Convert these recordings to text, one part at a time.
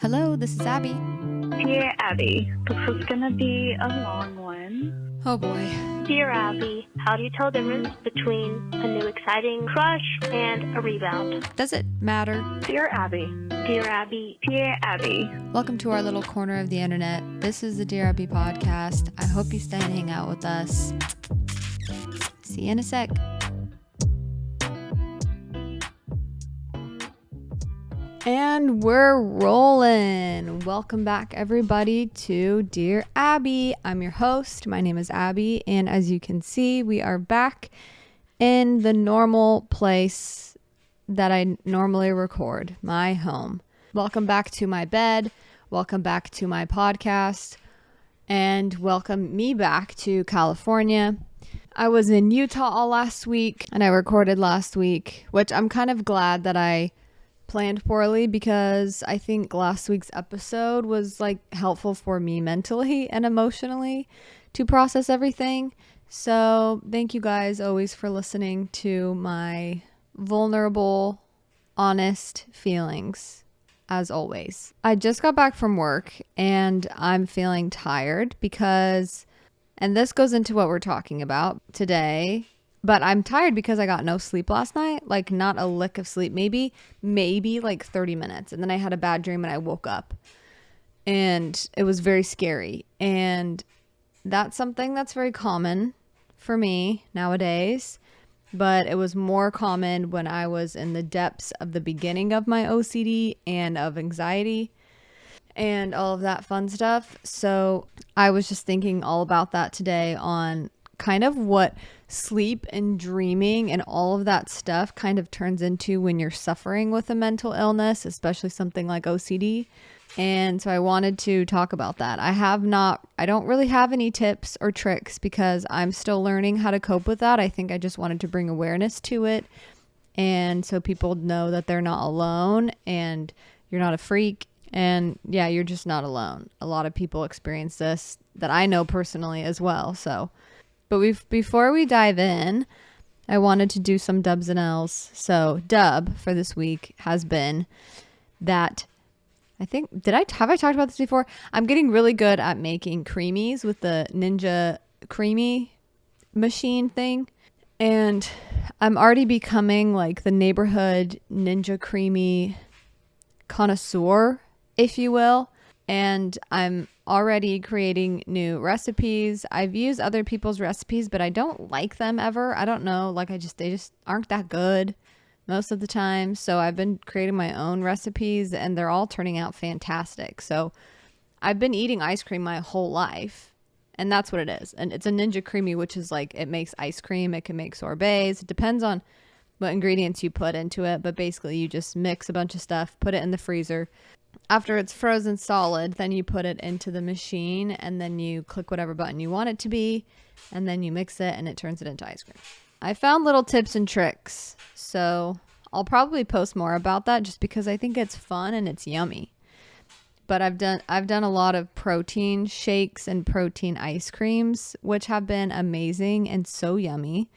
Hello, this is Abby. Dear Abby, this is gonna be a long one. Oh boy. Dear Abby, how do you tell the difference between a new exciting crush and a rebound? Does it matter? Dear Abby. Dear Abby. Dear Abby. Welcome to our little corner of the internet. This is the Dear Abby podcast. I hope you stay and hang out with us. See you in a sec. And we're rolling. Welcome back, everybody, to Dear Abby. I'm your host. My name is Abby. And as you can see, we are back in the normal place that I normally record, my home. Welcome back to my bed. Welcome back to my podcast. And welcome me back to California. I was in Utah all last week and I recorded last week, which I'm kind of glad that I planned poorly because I think last week's episode was helpful for me mentally and emotionally to process everything. So thank you guys always for listening to my vulnerable, honest feelings as always. I just got back from work and I'm feeling tired because, and this goes into what we're talking about today, but I'm tired because I got no sleep last night, not a lick of sleep, maybe 30 minutes. And then I had a bad dream and I woke up and it was very scary. And that's something that's very common for me nowadays, but it was more common when I was in the depths of the beginning of my OCD and of anxiety and all of that fun stuff. So I was just thinking all about that today on kind of what sleep and dreaming and all of that stuff kind of turns into when you're suffering with a mental illness, especially something like OCD. And so I wanted to talk about that. I don't really have any tips or tricks because I'm still learning how to cope with that. I think I just wanted to bring awareness to it. And so people know that they're not alone and you're not a freak. And yeah, you're just not alone. A lot of people experience this that I know personally as well. But before we dive in, I wanted to do some dubs and L's. So dub for this week has been that have I talked about this before? I'm getting really good at making creamies with the Ninja Creamy machine thing. And I'm already becoming the neighborhood Ninja Creamy connoisseur, if you will. And I'm already creating new recipes. I've used other people's recipes, but I don't like them ever. I don't know. They just aren't that good most of the time. So I've been creating my own recipes and they're all turning out fantastic. So I've been eating ice cream my whole life and that's what it is. And it's a Ninja Creamy, which is it makes ice cream. It can make sorbets. It depends on what ingredients you put into it. But basically you just mix a bunch of stuff, put it in the freezer. After it's frozen solid, then you put it into the machine and then you click whatever button you want it to be and then you mix it and it turns it into ice cream. I found little tips and tricks, so I'll probably post more about that just because I think it's fun and it's yummy. But I've done a lot of protein shakes and protein ice creams, which have been amazing and so yummy.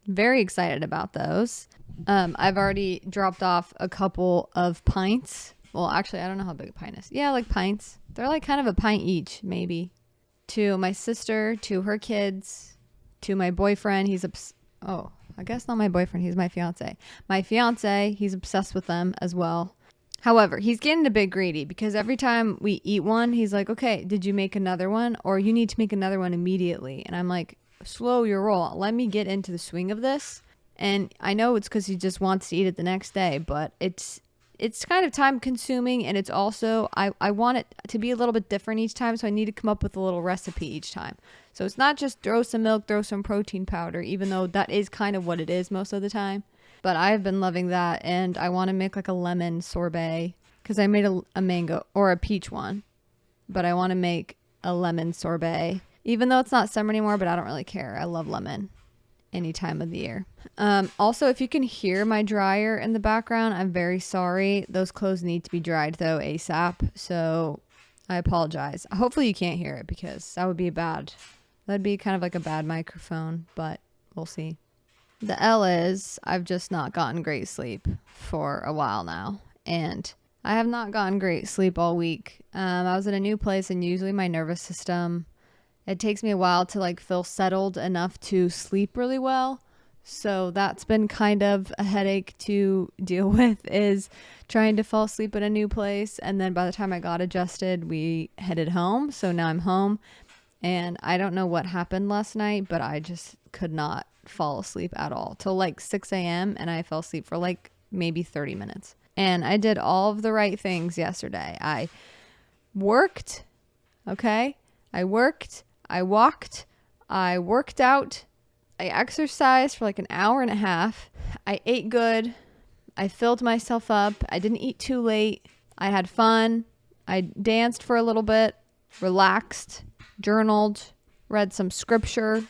Very excited about those. I've already dropped off a couple of pints. Well, actually, I don't know how big a pint is. Yeah, pints. They're kind of a pint each, maybe. To my sister, to her kids, to my boyfriend. I guess not my boyfriend. He's my fiance. My fiance, he's obsessed with them as well. However, he's getting a bit greedy because every time we eat one, he's like, okay, did you make another one? Or you need to make another one immediately. And I'm like, slow your roll. Let me get into the swing of this. And I know it's because he just wants to eat it the next day, but it's kind of time consuming and it's also, I want it to be a little bit different each time. So I need to come up with a little recipe each time. So it's not just throw some milk, throw some protein powder, even though that is kind of what it is most of the time. But I've been loving that. And I want to make a lemon sorbet because I made a mango or a peach one, but I want to make a lemon sorbet, even though it's not summer anymore, but I don't really care. I love lemon any time of the year. Also, if you can hear my dryer in the background, I'm very sorry. Those clothes need to be dried though ASAP. So I apologize. Hopefully you can't hear it because that would be bad. That'd be kind of a bad microphone, but we'll see. The L is I've just not gotten great sleep for a while now. And I have not gotten great sleep all week. I was in a new place, and usually my nervous system, it takes me a while to like feel settled enough to sleep really well. So that's been kind of a headache to deal with, is trying to fall asleep in a new place. And then by the time I got adjusted, we headed home. So now I'm home, and I don't know what happened last night, but I just could not fall asleep at all till like 6 a.m. And I fell asleep for like maybe 30 minutes. And I did all of the right things yesterday. I worked, okay? I worked, I walked, I worked out, I exercised for like an hour and a half. I ate good. I filled myself up. I didn't eat too late. I had fun. I danced for a little bit, relaxed, journaled, read some scripture,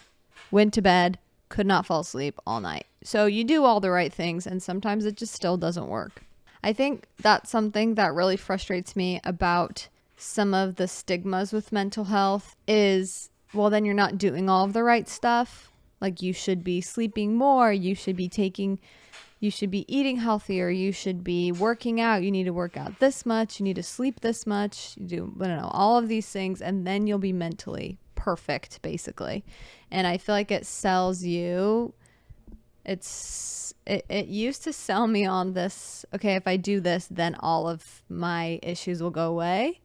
went to bed, could not fall asleep all night. So you do all the right things, and sometimes it just still doesn't work. I think that's something that really frustrates me about some of the stigmas with mental health is, well, then you're not doing all of the right stuff. Like, you should be sleeping more. You should be eating healthier. You should be working out. You need to work out this much. You need to sleep this much. You do, I don't know, all of these things, and then you'll be mentally perfect, basically. And I feel like it sells you. It used to sell me on this, okay, if I do this, then all of my issues will go away.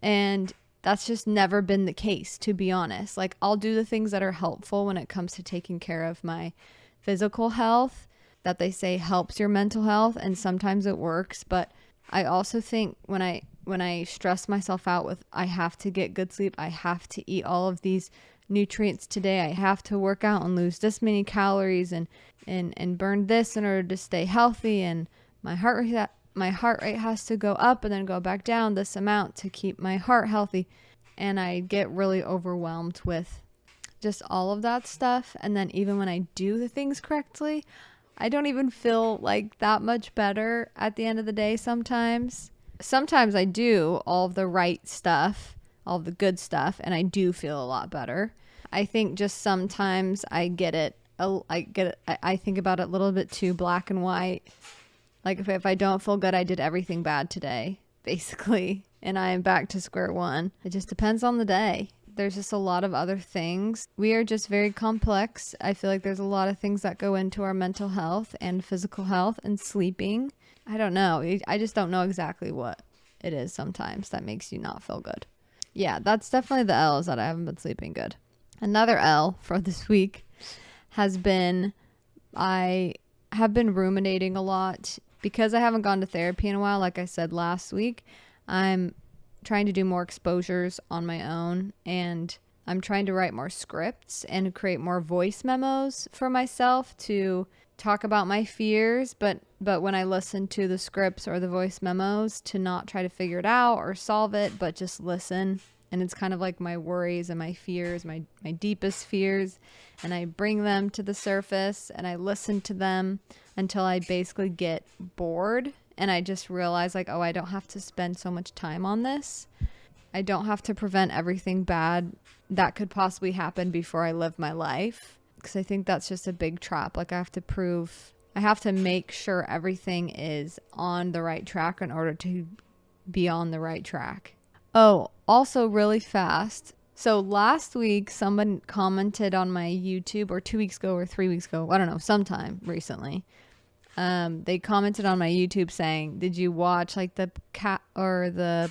And that's just never been the case, to be honest. Like, I'll do the things that are helpful when it comes to taking care of my physical health that they say helps your mental health, and sometimes it works. But I also think when I stress myself out with, I have to get good sleep, I have to eat all of these nutrients today, I have to work out and lose this many calories and burn this in order to stay healthy, and my heart rate has to go up and then go back down this amount to keep my heart healthy. And I get really overwhelmed with just all of that stuff. And then even when I do the things correctly, I don't even feel like that much better at the end of the day sometimes. Sometimes I do all of the right stuff, all of the good stuff, and I do feel a lot better. I think just sometimes I think about it a little bit too black and white. Like, if I don't feel good, I did everything bad today, basically, and I am back to square one. It just depends on the day. There's just a lot of other things. We are just very complex. I feel like there's a lot of things that go into our mental health and physical health and sleeping. I don't know. I just don't know exactly what it is sometimes that makes you not feel good. Yeah, that's definitely the L, is that I haven't been sleeping good. Another L for this week has been, I have been ruminating a lot. Because I haven't gone to therapy in a while, like I said last week, I'm trying to do more exposures on my own, and I'm trying to write more scripts and create more voice memos for myself to talk about my fears, but when I listen to the scripts or the voice memos, to not try to figure it out or solve it, but just listen. And it's kind of like my worries and my fears, my deepest fears, and I bring them to the surface and I listen to them until I basically get bored, and I just realize, like, oh, I don't have to spend so much time on this. I don't have to prevent everything bad that could possibly happen before I live my life, because I think that's just a big trap. Like, I have to make sure everything is on the right track in order to be on the right track. Oh, also really fast. So last week, someone commented on my YouTube, or 2 weeks ago or 3 weeks ago, I don't know, sometime recently. They commented on my YouTube saying, did you watch like the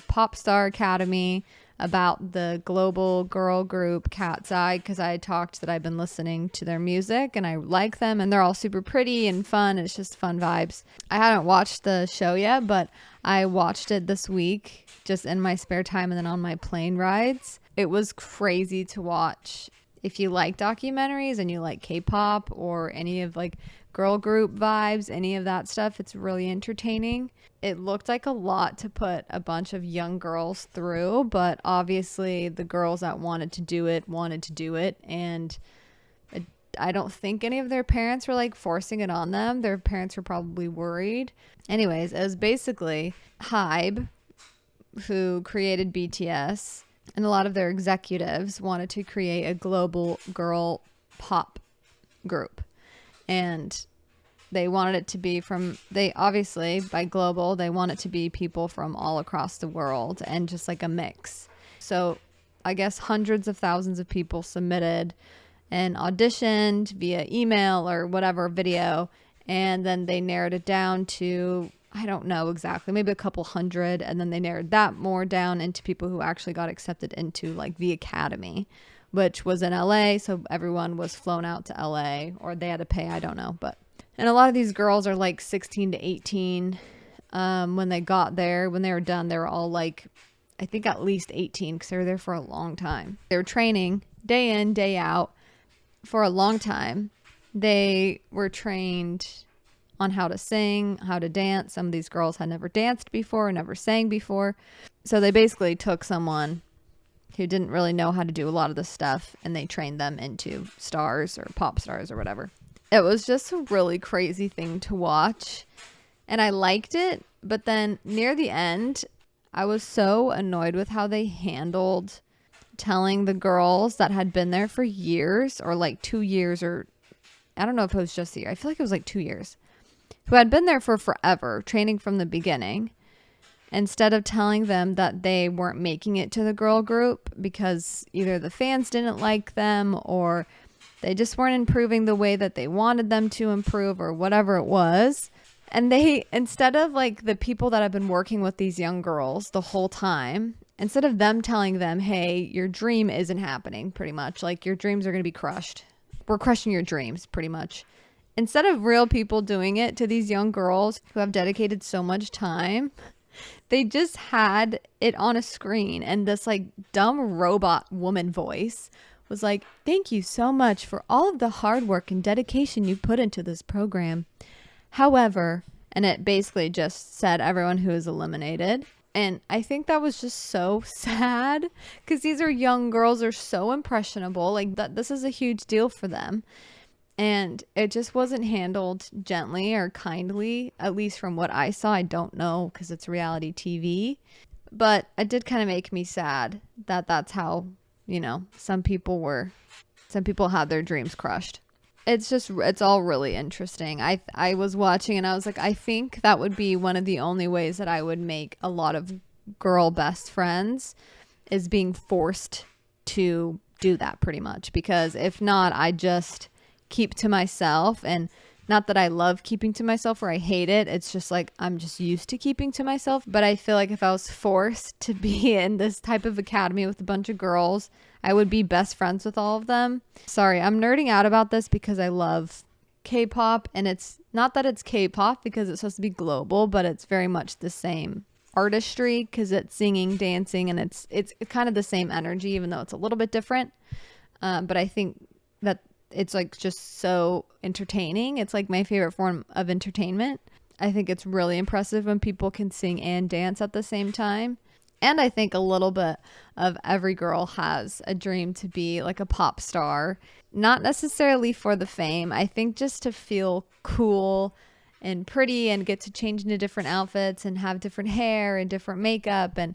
Pop Star Academy about the global girl group Cat's Eye? Because I had talked that I've been listening to their music and I like them, and they're all super pretty and fun. It's just fun vibes. I hadn't watched the show yet, but I watched it this week just in my spare time and then on my plane rides. It was crazy to watch. If you like documentaries and you like K-pop or any of like girl group vibes, any of that stuff, it's really entertaining. It looked like a lot to put a bunch of young girls through, but obviously the girls that wanted to do it, and I don't think any of their parents were like forcing it on them. Their parents were probably worried. Anyways, it was basically Hybe, who created BTS, and a lot of their executives wanted to create a global girl pop group. And They wanted it to be they obviously, by global, they want it to be people from all across the world and just like a mix. So I guess hundreds of thousands of people submitted and auditioned via email or whatever video. And then they narrowed it down to, I don't know exactly, maybe a couple hundred. And then they narrowed that more down into people who actually got accepted into like the academy, which was in LA. So everyone was flown out to LA, or they had to pay, I don't know. And a lot of these girls are like 16 to 18. When they got there, when they were done, they were all like, I think at least 18, because they were there for a long time. They were training day in, day out for a long time. They were trained on how to sing, how to dance. Some of these girls had never danced before, never sang before. So they basically took someone who didn't really know how to do a lot of this stuff, and they trained them into stars or pop stars or whatever. It was just a really crazy thing to watch, and I liked it. But then near the end, I was so annoyed with how they handled telling the girls that had been there for years, or like 2 years, or I don't know if it was just a year. I feel like it was like 2 years, who had been there for forever, training from the beginning. Instead of telling them that they weren't making it to the girl group because either the fans didn't like them or they just weren't improving the way that they wanted them to improve or whatever it was. And they, instead of like the people that have been working with these young girls the whole time, instead of them telling them, hey, your dream isn't happening, pretty much, like your dreams are going to be crushed. We're crushing your dreams, pretty much. Instead of real people doing it to these young girls who have dedicated so much time, they just had it on a screen, and this like dumb robot woman voice was like, thank you so much for all of the hard work and dedication you put into this program. However, and it basically just said everyone who is eliminated. And I think that was just so sad, because these are young girls, are so impressionable, like that this is a huge deal for them. And it just wasn't handled gently or kindly, at least from what I saw. I don't know, because it's reality TV. But it did kind of make me sad that that's how, some people had their dreams crushed. It's all really interesting. I was watching and I was like, I think that would be one of the only ways that I would make a lot of girl best friends, is being forced to do that, pretty much. Because if not, I just keep to myself. And not that I love keeping to myself or I hate it. It's just like I'm just used to keeping to myself. But I feel like if I was forced to be in this type of academy with a bunch of girls, I would be best friends with all of them. Sorry, I'm nerding out about this because I love K-pop. And it's not that it's K-pop because it's supposed to be global, but it's very much the same artistry, because it's singing, dancing, and it's kind of the same energy, even though it's a little bit different. But I think that it's like just so entertaining. It's like my favorite form of entertainment. I think it's really impressive when people can sing and dance at the same time. And I think a little bit of every girl has a dream to be like a pop star, not necessarily for the fame. I think just to feel cool and pretty and get to change into different outfits and have different hair and different makeup, and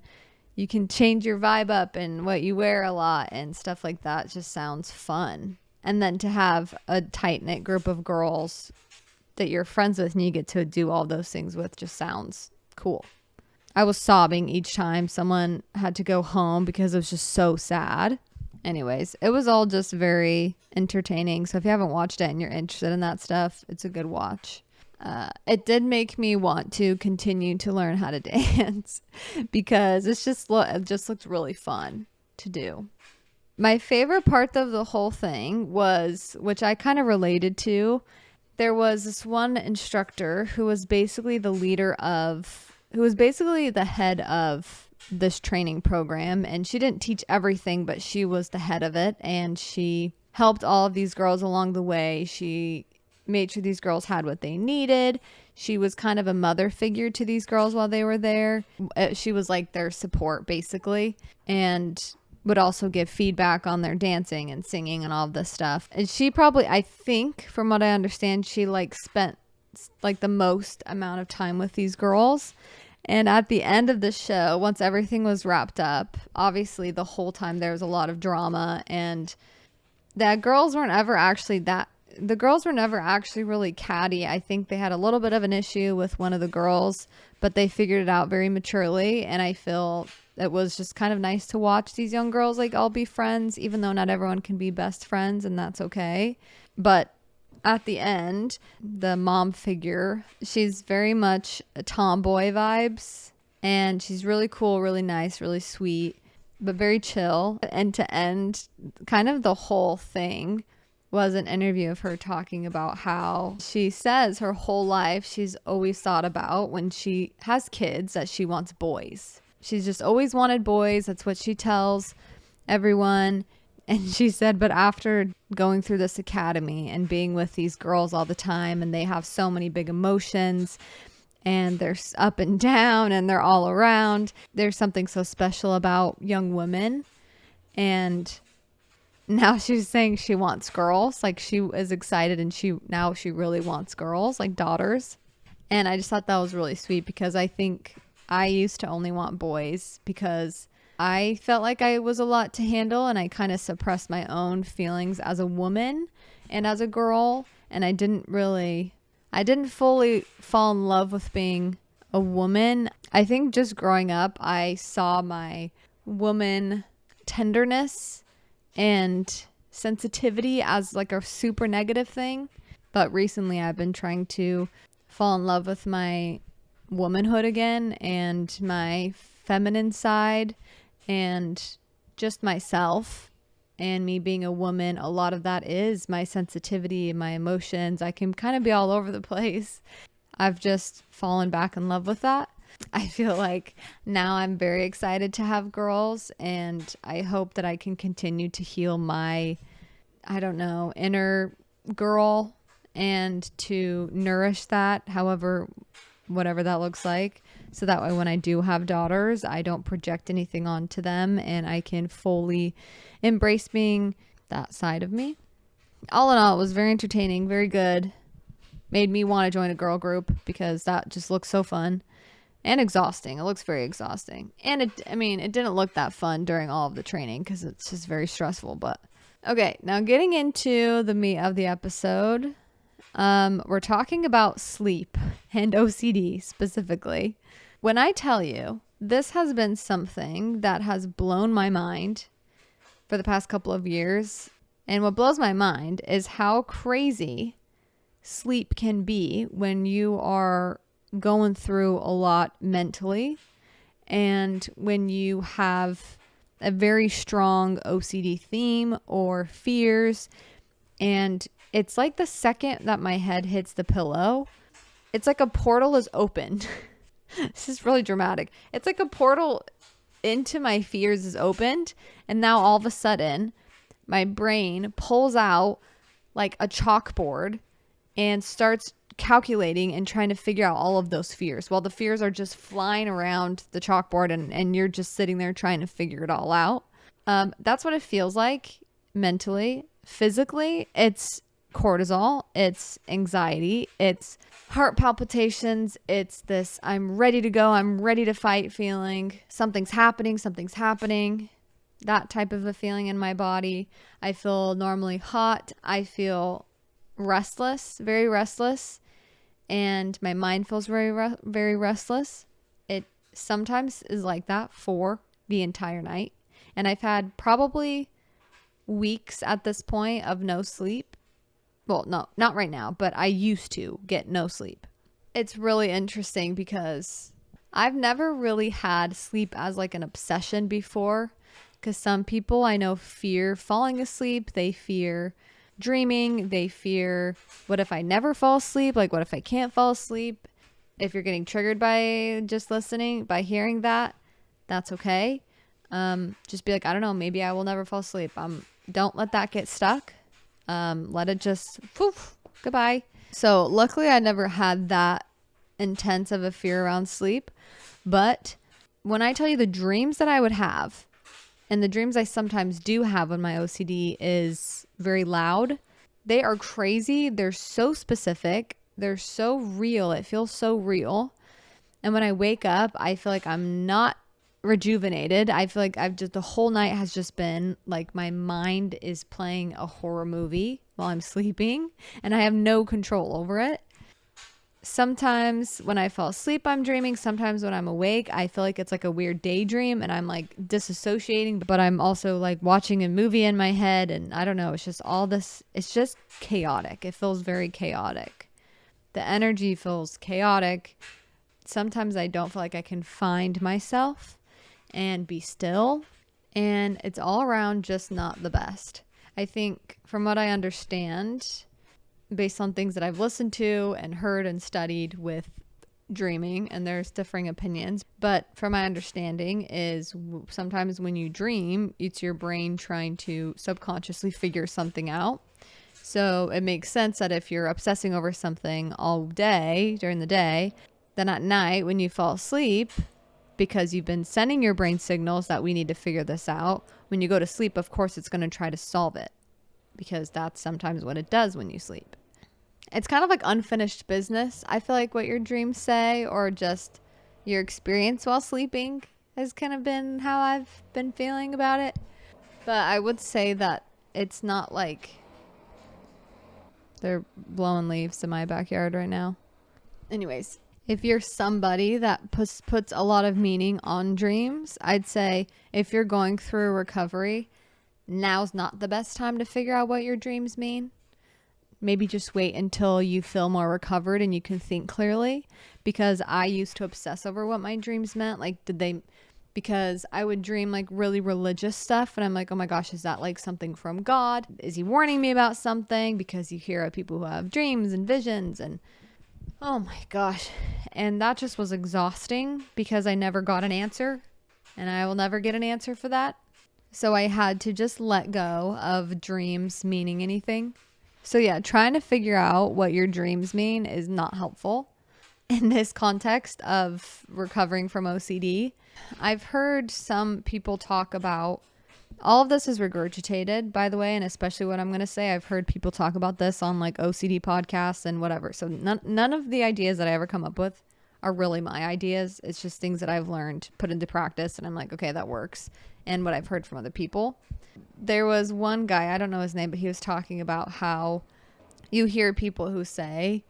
you can change your vibe up and what you wear a lot and stuff like that. Just sounds fun. And then to have a tight-knit group of girls that you're friends with and you get to do all those things with just sounds cool. I was sobbing each time someone had to go home because it was just so sad. Anyways, it was all just very entertaining. So if you haven't watched it and you're interested in that stuff, it's a good watch. It did make me want to continue to learn how to dance because it just looked really fun to do. My favorite part of the whole thing was, which I kind of related to, there was this one instructor who was basically the head of this training program. And she didn't teach everything, but she was the head of it. And she helped all of these girls along the way. She made sure these girls had what they needed. She was kind of a mother figure to these girls while they were there. She was like their support, basically. And would also give feedback on their dancing and singing and all of this stuff. And she probably, I think, from what I understand, she like spent like the most amount of time with these girls. And at the end of the show, once everything was wrapped up, obviously the whole time there was a lot of drama, and the girls weren't ever actually that the girls were never actually really catty. I think they had a little bit of an issue with one of the girls, but they figured it out very maturely. And I feel it was just kind of nice to watch these young girls like all be friends, even though not everyone can be best friends, and that's okay. But at the end, the mom figure, she's very much a tomboy vibes, and she's really cool, really nice, really sweet, but very chill. And to end, kind of the whole thing was an interview of her talking about how she says her whole life she's always thought about when she has kids that she wants boys. She's just always wanted boys. That's what she tells everyone. And she said, but after going through this academy and being with these girls all the time, and they have so many big emotions, and they're up and down and they're all around, there's something so special about young women. And now she's saying she wants girls. Like, she is excited, and now she really wants girls, like daughters. And I just thought that was really sweet, because I think I used to only want boys because I felt like I was a lot to handle, and I kind of suppressed my own feelings as a woman and as a girl. And I didn't fully fall in love with being a woman. I think just growing up, I saw my woman tenderness and sensitivity as like a super negative thing. But recently I've been trying to fall in love with my womanhood again, and my feminine side, and just myself. And me being a woman, a lot of that is my sensitivity and my emotions. I can kind of be all over the place. I've just fallen back in love with that. I feel like now I'm very excited to have girls, and I hope that I can continue to heal my, inner girl, and to nourish that, whatever that looks like. So that way when I do have daughters, I don't project anything onto them, and I can fully embrace being that side of me. All in all, it was very entertaining, very good. Made me want to join a girl group, because that just looks so fun. And exhausting. It looks very exhausting. And it didn't look that fun during all of the training, because it's just very stressful. But okay, now getting into the meat of the episode, we're talking about sleep and OCD specifically. When I tell you, this has been something that has blown my mind for the past couple of years. And what blows my mind is how crazy sleep can be when you are going through a lot mentally, and when you have a very strong OCD theme or fears. And it's like the second that my head hits the pillow, it's like a portal is opened. This is really dramatic. It's like a portal into my fears is opened, and now all of a sudden my brain pulls out like a chalkboard and starts calculating and trying to figure out all of those fears, while the fears are just flying around the chalkboard, and you're just sitting there trying to figure it all out. That's what it feels like mentally. Physically, it's cortisol, it's anxiety, it's heart palpitations, it's this I'm ready to go, I'm ready to fight feeling. Something's happening, that type of a feeling in my body. I feel normally hot. I feel restless, very restless. And my mind feels very restless. It sometimes is like that for the entire night. And I've had probably weeks at this point of no sleep. Well, no, not right now, but I used to get no sleep. It's really interesting because I've never really had sleep as like an obsession before. Because some people I know fear falling asleep. They fear dreaming. They fear, what if I never fall asleep? Like, what if I can't fall asleep? If you're getting triggered by just listening, by hearing that, that's okay. Just be like, I don't know, maybe I will never fall asleep. Don't let that get stuck. Let it just poof, goodbye. So luckily I never had that intense of a fear around sleep. But when I tell you the dreams that I would have, and the dreams I sometimes do have when my OCD is very loud, they are crazy. They're so specific. They're so real. It feels so real. And when I wake up, I feel like I'm not rejuvenated. I feel like the whole night has just been like my mind is playing a horror movie. while I'm sleeping, and I have no control over it. Sometimes when I fall asleep, I'm dreaming. Sometimes when I'm awake, I feel like it's like a weird daydream and I'm like disassociating, but I'm also like watching a movie in my head. And I don't know, it's just all this, it's just chaotic. It feels very chaotic. The energy feels chaotic. Sometimes I don't feel like I can find myself and be still. And it's all around just not the best. I think from what I understand, based on things that I've listened to and heard and studied with dreaming, and there's differing opinions, but from my understanding is sometimes when you dream, it's your brain trying to subconsciously figure something out. So it makes sense that if you're obsessing over something all day during the day, then at night when you fall asleep, because you've been sending your brain signals that we need to figure this out, when you go to sleep, of course it's going to try to solve it, because that's sometimes what it does when you sleep. It's kind of like unfinished business. I feel like what your dreams say, or just your experience while sleeping, has kind of been how I've been feeling about it. But I would say that it's not like they're blowing leaves in my backyard right now. Anyways, if you're somebody that puts a lot of meaning on dreams, I'd say if you're going through recovery, now's not the best time to figure out what your dreams mean. Maybe just wait until you feel more recovered and you can think clearly, because I used to obsess over what my dreams meant. Like, because I would dream like really religious stuff and I'm like, oh my gosh, is that like something from God? Is he warning me about something? Because you hear of people who have dreams and visions, and oh my gosh. And that just was exhausting because I never got an answer, and I will never get an answer for that. So I had to just let go of dreams meaning anything. So yeah, trying to figure out what your dreams mean is not helpful in this context of recovering from OCD. I've heard some people talk about, all of this is regurgitated, by the way, and especially what I'm going to say, I've heard people talk about this on like OCD podcasts and whatever. So none of the ideas that I ever come up with are really my ideas. It's just things that I've learned, put into practice, and I'm like, okay, that works. And what I've heard from other people. There was one guy, I don't know his name, but he was talking about how you hear people who say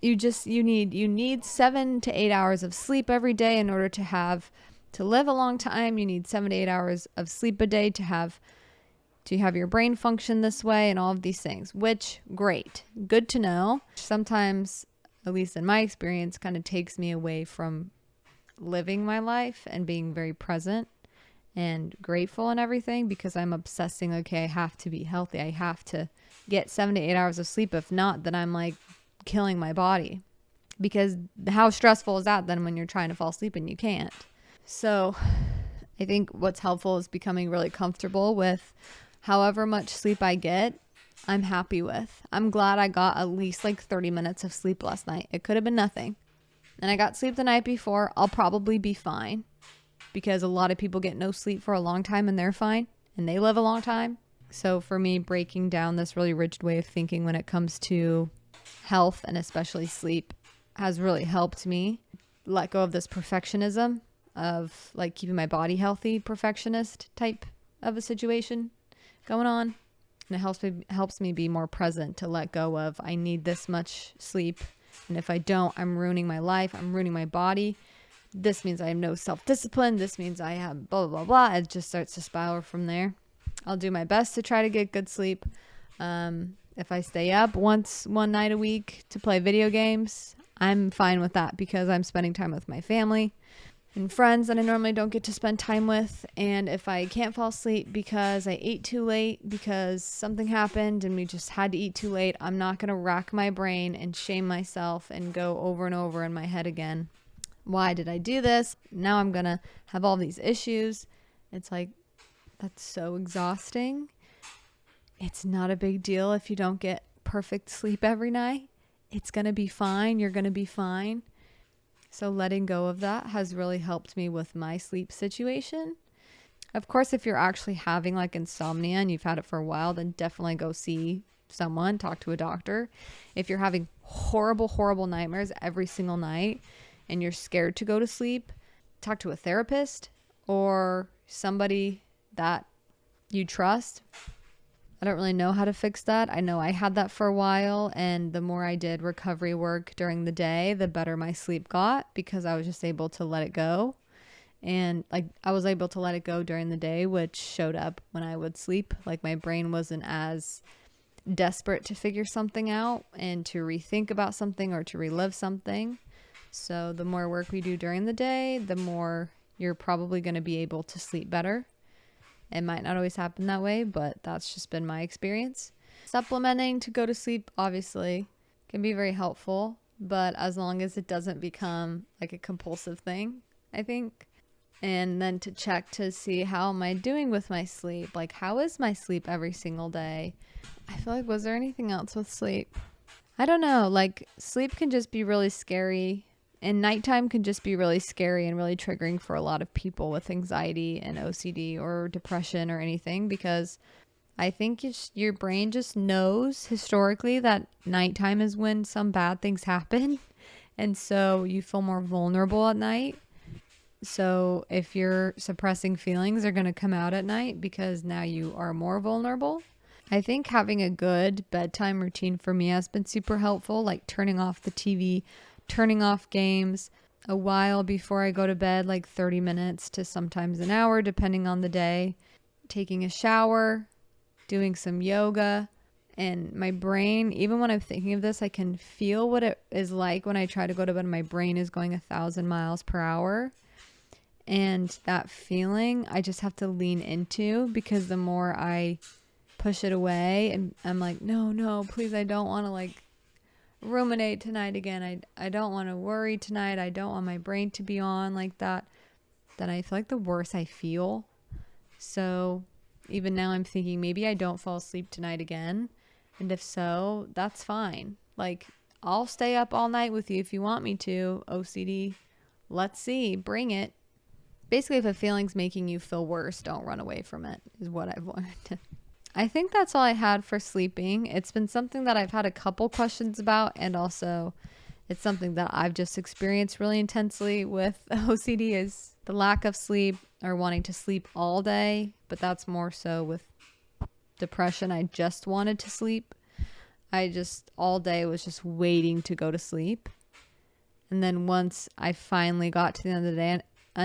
you need 7 to 8 hours of sleep every day in order to live a long time. You need 7 to 8 hours of sleep a day to have your brain function this way, and all of these things, which great, good to know. Sometimes, at least in my experience, kind of takes me away from living my life and being very present and grateful and everything, because I'm obsessing, okay, I have to be healthy. I have to get 7 to 8 hours of sleep. If not, then I'm like killing my body, because how stressful is that then when you're trying to fall asleep and you can't? So I think what's helpful is becoming really comfortable with however much sleep I get, I'm happy with. I'm glad I got at least like 30 minutes of sleep last night. It could have been nothing. And I got sleep the night before. I'll probably be fine, because a lot of people get no sleep for a long time and they're fine and they live a long time. So for me, breaking down this really rigid way of thinking when it comes to health and especially sleep has really helped me let go of this perfectionism of like keeping my body healthy, perfectionist type of a situation going on. And it helps me be more present, to let go of, I need this much sleep, and if I don't, I'm ruining my life, I'm ruining my body. This means I have no self-discipline. This means I have blah, blah, blah, blah. It just starts to spiral from there. I'll do my best to try to get good sleep. If I stay up one night a week to play video games, I'm fine with that, because I'm spending time with my family and friends that I normally don't get to spend time with. And if I can't fall asleep because I ate too late, because something happened and we just had to eat too late, I'm not going to rack my brain and shame myself and go over and over in my head again. Why did I do this? Now I'm going to have all these issues. It's like, that's so exhausting. It's not a big deal if you don't get perfect sleep every night. It's going to be fine. You're going to be fine. So letting go of that has really helped me with my sleep situation. Of course, if you're actually having like insomnia and you've had it for a while, then definitely go see someone, talk to a doctor. If you're having horrible, horrible nightmares every single night and you're scared to go to sleep, talk to a therapist or somebody that you trust. I don't really know how to fix that. I know I had that for a while, and the more I did recovery work during the day, the better my sleep got because I was just able to let it go. And like I was able to let it go during the day, which showed up when I would sleep. Like my brain wasn't as desperate to figure something out and to rethink about something or to relive something. So the more work we do during the day, the more you're probably going to be able to sleep better. It might not always happen that way, but that's just been my experience. Supplementing to go to sleep obviously can be very helpful, but as long as it doesn't become like a compulsive thing, I think. And then to check to see how am I doing with my sleep? Like how is my sleep every single day? I feel like, was there anything else with sleep? I don't know. Like sleep can just be really scary, and nighttime can just be really scary and really triggering for a lot of people with anxiety and OCD or depression or anything, because I think your brain just knows historically that nighttime is when some bad things happen. And so you feel more vulnerable at night. So if you're suppressing feelings, they're going to come out at night because now you are more vulnerable. I think having a good bedtime routine for me has been super helpful, like turning off the TV, turning off games a while before I go to bed, like 30 minutes to sometimes an hour, depending on the day, taking a shower, doing some yoga. And my brain, even when I'm thinking of this, I can feel what it is like when I try to go to bed. My brain is going 1,000 miles per hour. And that feeling, I just have to lean into, because the more I push it away and I'm like, no, please, I don't want to like ruminate tonight again. I don't want to worry tonight. I don't want my brain to be on like that. Then I feel like the worse I feel. So even now I'm thinking maybe I don't fall asleep tonight again. And if so, that's fine. Like I'll stay up all night with you if you want me to. OCD. Let's see. Bring it. Basically, if a feeling's making you feel worse, don't run away from it, is what I've learned. I think that's all I had for sleeping. It's been something that I've had a couple questions about, and also it's something that I've just experienced really intensely with OCD, is the lack of sleep or wanting to sleep all day. But that's more so with depression. I just wanted to sleep. I just all day was just waiting to go to sleep. And then once I finally got to the end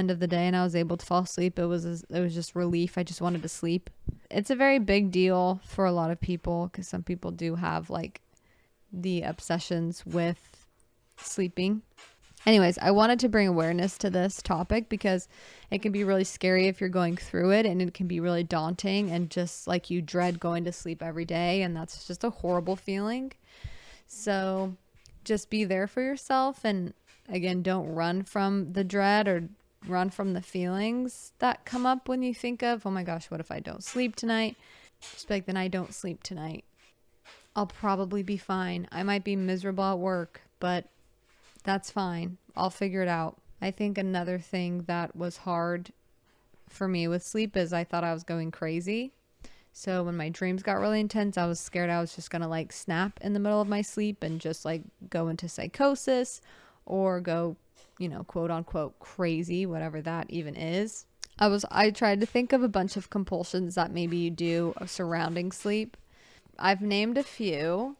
of the day and I was able to fall asleep, it was just relief. I just wanted to sleep. It's a very big deal for a lot of people, because some people do have like the obsessions with sleeping. Anyways, I wanted to bring awareness to this topic because it can be really scary if you're going through it, and it can be really daunting, and just like you dread going to sleep every day, and that's just a horrible feeling. So just be there for yourself, and again, don't run from the dread or run from the feelings that come up when you think of, oh my gosh, what if I don't sleep tonight? Just be like, then I don't sleep tonight. I'll probably be fine. I might be miserable at work, but that's fine. I'll figure it out. I think another thing that was hard for me with sleep is I thought I was going crazy. So when my dreams got really intense, I was scared I was just going to like snap in the middle of my sleep and just like go into psychosis or go, quote unquote crazy, whatever that even is. I tried to think of a bunch of compulsions that maybe you do surrounding sleep. I've named a few,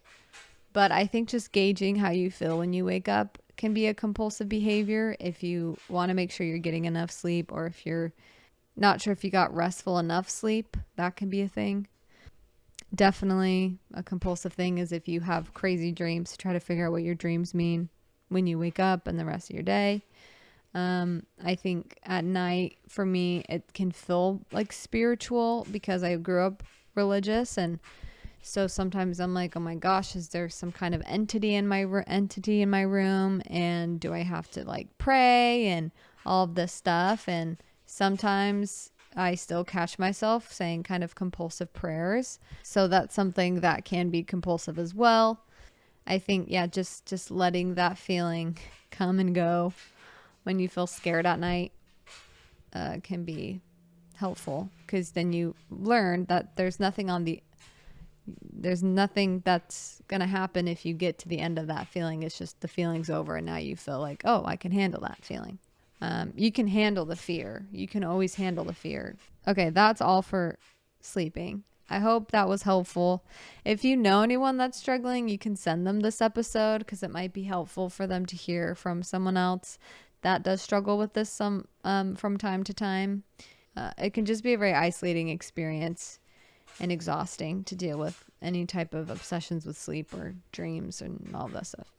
but I think just gauging how you feel when you wake up can be a compulsive behavior. If you want to make sure you're getting enough sleep, or if you're not sure if you got restful enough sleep, that can be a thing. Definitely a compulsive thing is if you have crazy dreams, to try to figure out what your dreams mean when you wake up and the rest of your day. I think at night for me, it can feel like spiritual because I grew up religious. And so sometimes I'm like, oh my gosh, is there some kind of entity in my room? And do I have to like pray and all of this stuff? And sometimes I still catch myself saying kind of compulsive prayers. So that's something that can be compulsive as well. I think, yeah, just letting that feeling come and go when you feel scared at night can be helpful, because then you learn that there's nothing that's going to happen if you get to the end of that feeling. It's just the feeling's over, and now you feel like, oh, I can handle that feeling. You can handle the fear. You can always handle the fear. Okay, that's all for sleeping. I hope that was helpful. If you know anyone that's struggling, you can send them this episode because it might be helpful for them to hear from someone else that does struggle with this from time to time. It can just be a very isolating experience and exhausting to deal with any type of obsessions with sleep or dreams and all that stuff.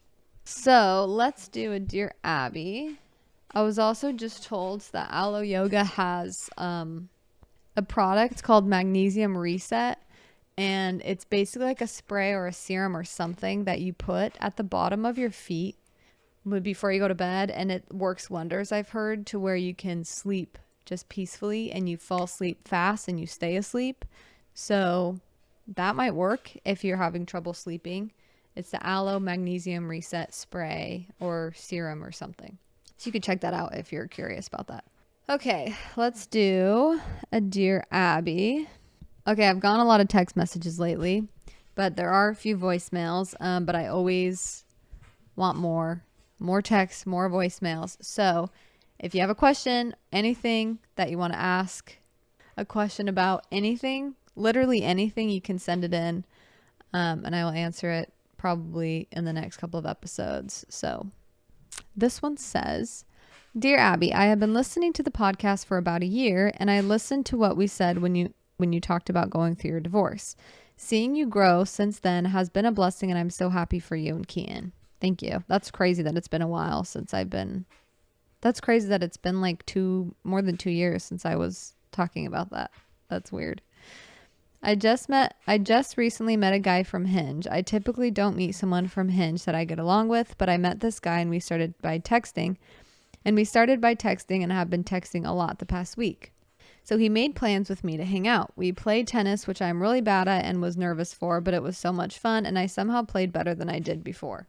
So let's do a Dear Abby. I was also just told that Aloe Yoga has a product called Magnesium Reset, and it's basically like a spray or a serum or something that you put at the bottom of your feet before you go to bed, and it works wonders, I've heard, to where you can sleep just peacefully and you fall asleep fast and you stay asleep. So that might work if you're having trouble sleeping. It's the Aloe Magnesium Reset spray or serum or something. So you could check that out if you're curious about that. Okay, let's do a Dear Abby. Okay, I've gotten a lot of text messages lately, but there are a few voicemails, but I always want more texts, more voicemails. So if you have a question, anything that you want to ask, a question about anything, literally anything, you can send it in, and I will answer it probably in the next couple of episodes. So this one says, Dear Abby, I have been listening to the podcast for about a year, and I listened to what we said when you talked about going through your divorce. Seeing you grow since then has been a blessing, and I'm so happy for you and Kian. Thank you. That's crazy that it's been a while since that's crazy that it's been like more than 2 years since I was talking about that. That's weird. I just recently met a guy from Hinge. I typically don't meet someone from Hinge that I get along with, but I met this guy and we started by texting and have been texting a lot the past week. So he made plans with me to hang out. We played tennis, which I'm really bad at and was nervous for, but it was so much fun and I somehow played better than I did before.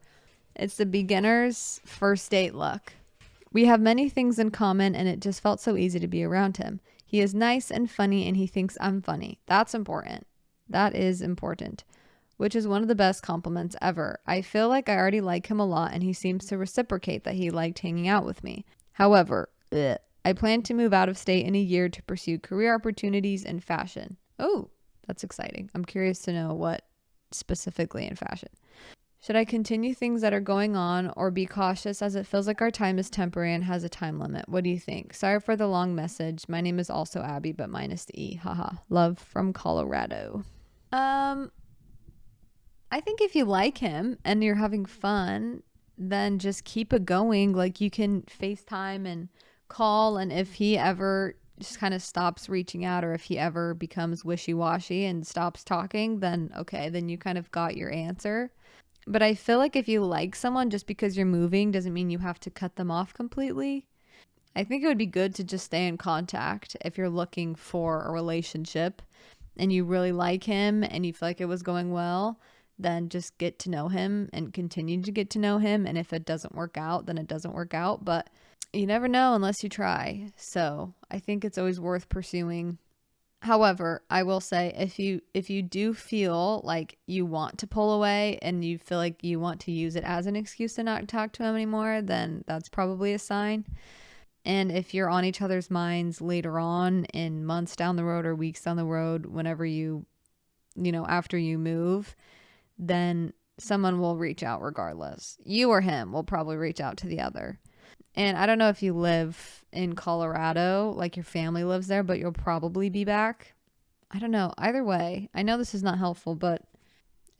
It's the beginner's first date look. We have many things in common and it just felt so easy to be around him. He is nice and funny and he thinks I'm funny. That's important. That is important, which is one of the best compliments ever. I feel like I already like him a lot and he seems to reciprocate that he liked hanging out with me. However, I plan to move out of state in a year to pursue career opportunities in fashion. Oh, that's exciting. I'm curious to know what specifically in fashion. Should I continue things that are going on or be cautious as it feels like our time is temporary and has a time limit? What do you think? Sorry for the long message. My name is also Abby, but minus the E. Haha. Love from Colorado. I think if you like him and you're having fun, then just keep it going. Like you can FaceTime and call, and if he ever just kind of stops reaching out or if he ever becomes wishy-washy and stops talking, then okay, then you kind of got your answer. But I feel like if you like someone, just because you're moving doesn't mean you have to cut them off completely. I think it would be good to just stay in contact if you're looking for a relationship and you really like him and you feel like it was going well, then just get to know him and continue to get to know him. And if it doesn't work out, then it doesn't work out. But you never know unless you try. So I think it's always worth pursuing. However, I will say if you do feel like you want to pull away and you feel like you want to use it as an excuse to not talk to him anymore, then that's probably a sign. And if you're on each other's minds later on in months down the road or weeks down the road, whenever after you move, then someone will reach out regardless. You or him will probably reach out to the other. And I don't know if you live in Colorado, like your family lives there, but you'll probably be back. I don't know. Either way, I know this is not helpful, but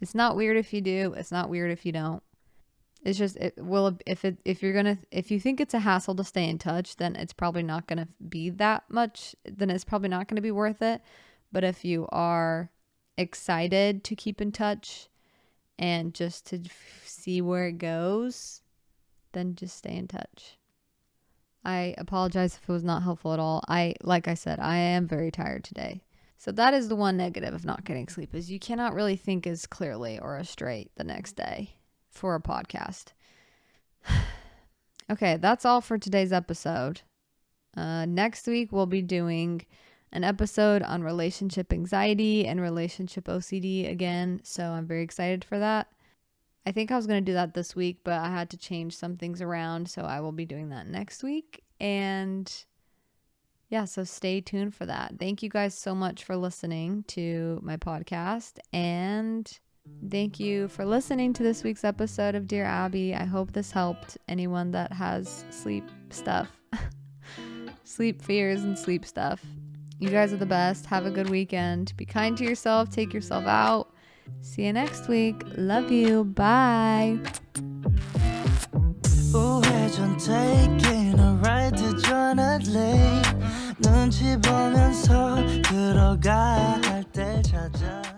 it's not weird if you do. It's not weird if you don't. It's just if you think it's a hassle to stay in touch, then it's probably not going to be that much. Then it's probably not going to be worth it. But if you are excited to keep in touch and just to see where it goes, then just stay in touch. I apologize if it was not helpful at all. Like I said, I am very tired today. So that is the one negative of not getting sleep, is you cannot really think as clearly or as straight the next day for a podcast. Okay, that's all for today's episode. Next week, we'll be doing an episode on relationship anxiety and relationship OCD again. So I'm very excited for that. I think I was going to do that this week, but I had to change some things around. So I will be doing that next week. And yeah, so stay tuned for that. Thank you guys so much for listening to my podcast, and thank you for listening to this week's episode of Dear Abby. I hope this helped anyone that has sleep stuff, sleep fears and sleep stuff. You guys are the best. Have a good weekend. Be kind to yourself. Take yourself out. See you next week. Love you. Bye. 우회전 taking a ride to join a late 눈치 보면서 들어가 할 때 찾아